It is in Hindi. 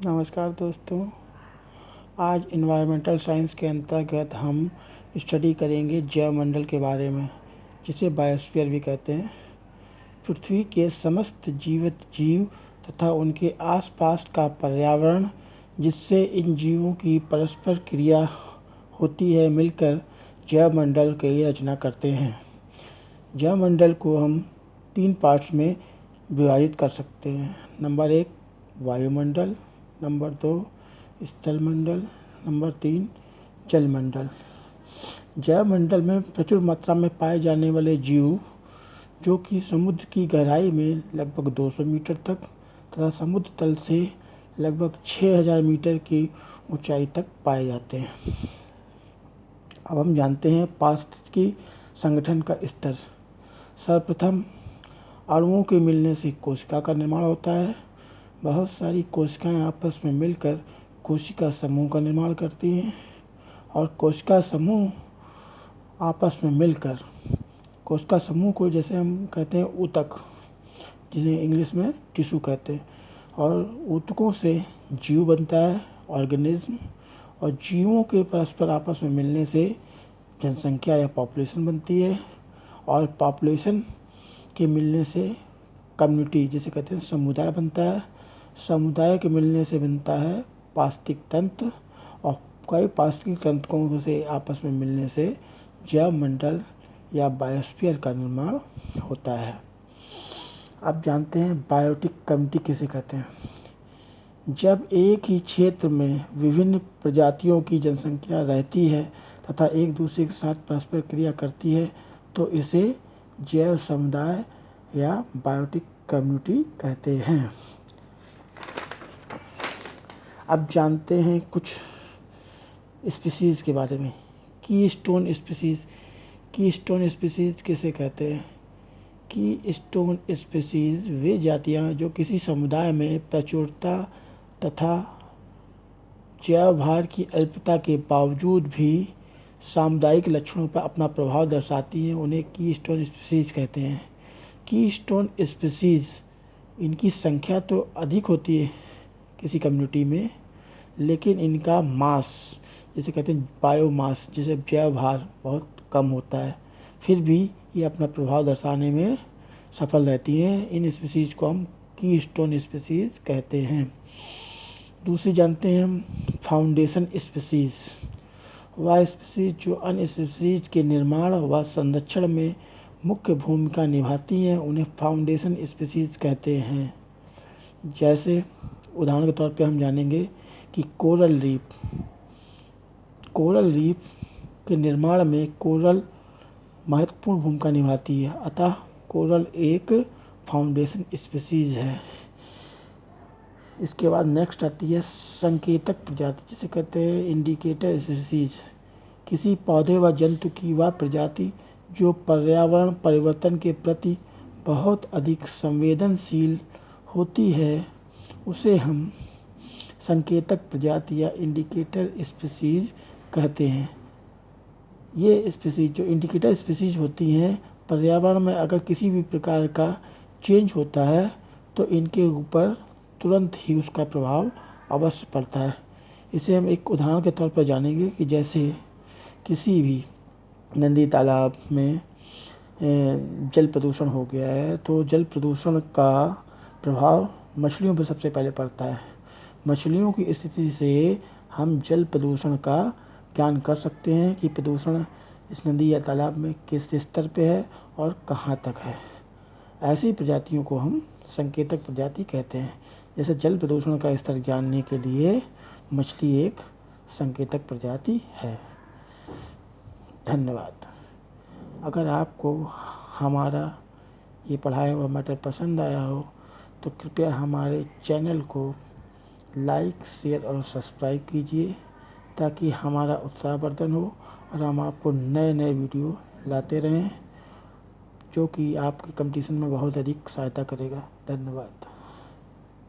नमस्कार दोस्तों। आज इन्वायरमेंटल साइंस के अंतर्गत हम स्टडी करेंगे जैवमंडल के बारे में, जिसे बायोस्फीयर भी कहते हैं। पृथ्वी के समस्त जीवित जीव तथा उनके आसपास का पर्यावरण, जिससे इन जीवों की परस्पर क्रिया होती है, मिलकर जैवमंडल की रचना करते हैं। जैवमंडल को हम 3 पार्ट्स में विभाजित कर सकते हैं। नंबर 1 वायुमंडल, नंबर 2 स्थलमंडल, नंबर 3 जलमंडल। जैवमंडल में प्रचुर मात्रा में पाए जाने वाले जीव, जो कि समुद्र की गहराई में लगभग 200 मीटर तक तथा समुद्र तल से लगभग 6000 मीटर की ऊंचाई तक पाए जाते हैं। अब हम जानते हैं पारिस्थितिकी संगठन का स्तर। सर्वप्रथम अणुओं के मिलने से कोशिका का निर्माण होता है। बहुत सारी कोशिकाएं आपस में मिलकर कोशिका समूह का निर्माण करती हैं, और कोशिका समूह आपस में मिलकर कोशिका समूह को जैसे हम कहते हैं ऊतक, जिसे इंग्लिश में टिश्यू कहते हैं, और ऊतकों से जीव बनता है, ऑर्गेनिज्म। और जीवों के परस्पर आपस में मिलने से जनसंख्या या पॉपुलेशन बनती है, और पॉपुलेशन के मिलने से कम्युनिटी, जिसे कहते हैं समुदाय, बनता है। समुदाय के मिलने से बनता है पारिस्थितिक तंत्र, और कई पारिस्थितिक तंत्रों से आपस में मिलने से जैवमंडल या बायोस्फीयर का निर्माण होता है। अब जानते हैं बायोटिक कम्युनिटी किसे कहते हैं। जब एक ही क्षेत्र में विभिन्न प्रजातियों की जनसंख्या रहती है तथा एक दूसरे के साथ परस्पर क्रिया करती है, तो इसे जैव समुदाय या बायोटिक कम्युनिटी कहते हैं। अब जानते हैं कुछ स्पीसीज़ के बारे में। Keystone species. कीस्टोन स्पीसीज़ किसे कहते हैं। कीस्टोन स्पीसीज़ वे जातियां जो किसी समुदाय में प्रचुरता तथा जैव भार की अल्पता के बावजूद भी सामुदायिक लक्षणों पर अपना प्रभाव दर्शाती हैं, उन्हें कीस्टोन स्पीसीज़ कहते हैं। कीस्टोन स्पीसीज़, इनकी संख्या तो अधिक होती है किसी कम्युनिटी में, लेकिन इनका मास, जिसे कहते हैं बायोमास, जिसे जैव भार, बहुत कम होता है। फिर भी ये अपना प्रभाव दर्शाने में सफल रहती हैं। इन स्पीसीज़ को हम कीस्टोन स्पीसीज़ कहते हैं। दूसरी जानते हैं हम फाउंडेशन स्पीसीज़। वह स्पीसीज़ जो अन्य स्पीसीज़ के निर्माण व संरक्षण में मुख्य भूमिका निभाती हैं, उन्हें फाउंडेशन स्पीसीज़ कहते हैं। जैसे उदाहरण के तौर पे हम जानेंगे कि कोरल रीफ। कोरल रीफ के निर्माण में कोरल महत्वपूर्ण भूमिका निभाती है, अतः कोरल एक फाउंडेशन स्पीसीज़ है। इसके बाद नेक्स्ट आती है संकेतक प्रजाति, जिसे कहते हैं इंडिकेटर स्पीसीज़। किसी पौधे व जंतु की वह प्रजाति जो पर्यावरण परिवर्तन के प्रति बहुत अधिक संवेदनशील होती है, उसे हम संकेतक प्रजाति या इंडिकेटर स्पीसीज़ कहते हैं। ये स्पीसीज़ जो इंडिकेटर स्पीसीज़ होती हैं, पर्यावरण में अगर किसी भी प्रकार का चेंज होता है तो इनके ऊपर तुरंत ही उसका प्रभाव अवश्य पड़ता है। इसे हम एक उदाहरण के तौर पर जानेंगे कि जैसे किसी भी नदी तालाब में जल प्रदूषण हो गया है, तो जल प्रदूषण का प्रभाव मछलियों पर सबसे पहले पड़ता है। मछलियों की स्थिति से हम जल प्रदूषण का ज्ञान कर सकते हैं कि प्रदूषण इस नदी या तालाब में किस स्तर पे है और कहाँ तक है। ऐसी प्रजातियों को हम संकेतक प्रजाति कहते हैं। जैसे जल प्रदूषण का स्तर जानने के लिए मछली एक संकेतक प्रजाति है। धन्यवाद। अगर आपको हमारा ये पढ़ाया हुआ मैटर पसंद आया हो तो कृपया हमारे चैनल को लाइक, शेयर और सब्सक्राइब कीजिए, ताकि हमारा उत्साहवर्धन हो और हम आपको नए नए वीडियो लाते रहें, जो कि आपके कंपटीशन में बहुत अधिक सहायता करेगा। धन्यवाद।